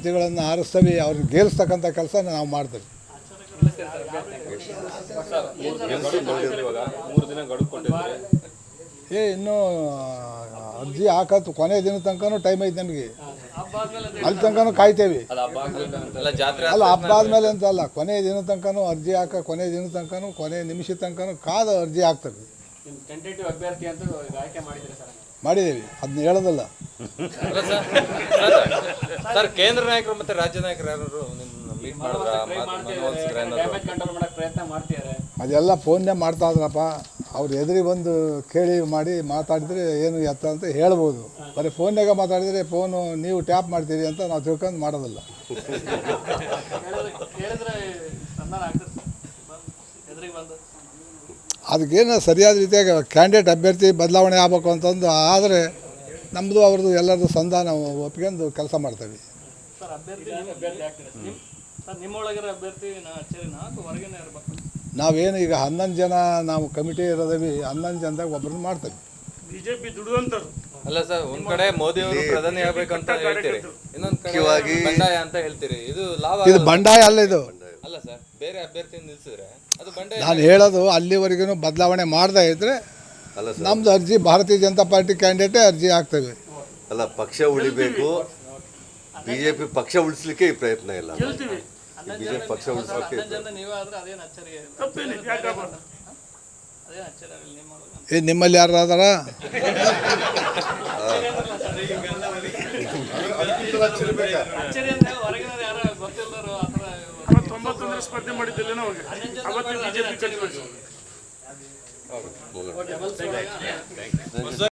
ಗಳನ್ನು ಆರಿಸ್ತೀವಿ, ಅವ್ರನ್ನ ಗೆಲ್ಲಿಸ್ತಕ್ಕಂಥ ಕೆಲಸ ನಾವು ಮಾಡ್ತೀವಿ. ಇನ್ನೂ ಅರ್ಜಿ ಹಾಕತ್ತು ಕೊನೆ ದಿನ ತನಕ ಟೈಮ್ ಐತೆ ನಮಗೆ. ಅಲ್ಲಿ ತನಕ ಕಾಯ್ತೇವೆ. ಅಲ್ಲ, ಹಬ್ಬ ಆದ್ಮೇಲೆ ಅಂತ ಅಲ್ಲ, ಕೊನೆ ದಿನ ತನಕ ಅರ್ಜಿ ಕೊನೆ ದಿನ ತನಕ ಕೊನೆ ನಿಮಿಷ ತನಕ ಕಾದು ಅರ್ಜಿ ಹಾಕ್ತೇವೆ. ಮಾಡಿದ್ದೇವೆ, ಅದನ್ನ ಹೇಳೋದಲ್ಲ. ಸರ್, ಕೇಂದ್ರ ನಾಯಕರು ಮತ್ತೆ ರಾಜ್ಯ ನಾಯಕರು ಯಾರು ಅದೆಲ್ಲ ಫೋನ್ನೇ ಮಾಡ್ತಾ ಇದ್ರಪ್ಪ. ಅವ್ರು ಎದುರಿಗೆ ಬಂದು ಕೇಳಿ ಮಾಡಿ ಮಾತಾಡಿದ್ರೆ ಏನು ಎತ್ತ ಅಂತ ಹೇಳ್ಬೋದು. ಬರೀ ಫೋನ್ನಾಗ ಮಾತಾಡಿದರೆ ಫೋನು ನೀವು ಟ್ಯಾಪ್ ಮಾಡ್ತೀರಿ ಅಂತ ನಾವು ತಿಳ್ಕೊಂಡು ಮಾಡೋದಿಲ್ಲ. ಅದಕ್ಕೇನು ಸರಿಯಾದ ರೀತಿಯಾಗಿ ಕ್ಯಾಂಡಿಡೇಟ್ ಅಭ್ಯರ್ಥಿ ಬದಲಾವಣೆ ಆಗಬೇಕು ಅಂತಂದು ಆದರೆ ನಮ್ಮದು ಅವ್ರದ್ದು ಎಲ್ಲರದ್ದು ಸಂಧಾನ ಒಪ್ಕೊಂಡು ಕೆಲಸ ಮಾಡ್ತೀವಿ. ನಾವೇನು ಈಗ 11 ಜನ ನಾವು ಕಮಿಟಿ ಇರೋದವಿ, 11 ಜನದಾಗ ಒಬ್ಬರನ್ನ ಮಾಡ್ತೀವಿ. ಬಿಜೆಪಿ ದುಡುವಂತರು ಅಲ್ಲ ಸರ್, ಒಂದ್ ಕಡೆ ಮೋದಿ ಅವರು ಪ್ರಧಾನಿ ಆಗ್ಬೇಕು ಅಂತ ಹೇಳ್ತೀರಿ, ಇನ್ನೊಂದ್ ಕಡೆ ಬಂಡಾಯ ಅಂತ ಹೇಳ್ತೀರಿ. ಇದು ಬಂಡಾಯ ಅಲ್ಲ, ಇದು ಅಲ್ಲ ಸರ್, ಬೇರೆ ಅಭ್ಯರ್ಥಿ ನಿಲ್ಸಿದ್ರೆ ಅದು ಬಂಡಾಯ. ನಾನು ಹೇಳೋದು ಅಲ್ಲಿವರೆಗೂ ಬದಲಾವಣೆ ಮಾಡದೇ ಇದ್ರೆ ನಮ್ದು ಅರ್ಜಿ ಭಾರತೀಯ ಜನತಾ ಪಾರ್ಟಿ ಕ್ಯಾಂಡಿಡೇಟೇ ಅರ್ಜಿ ಹಾಕ್ತೇವೆ. ಅಲ್ಲ, ಪಕ್ಷ ಉಳಿಬೇಕು, ಬಿಜೆಪಿ ಪಕ್ಷ ಉಳಿಸ್ಲಿಕ್ಕೆ ಈ ಪ್ರಯತ್ನ ಇಲ್ಲ. ಬಿಜೆಪಿ ಪಕ್ಷ ಉಳಿಸ್ಲಿಕ್ಕೆ ನಿಮ್ಮಲ್ಲಿ ಯಾರು ಅದಾರ? ಸ್ಪರ್ಧೆ ಮಾಡಿದ್ದಿಲ್ಲ.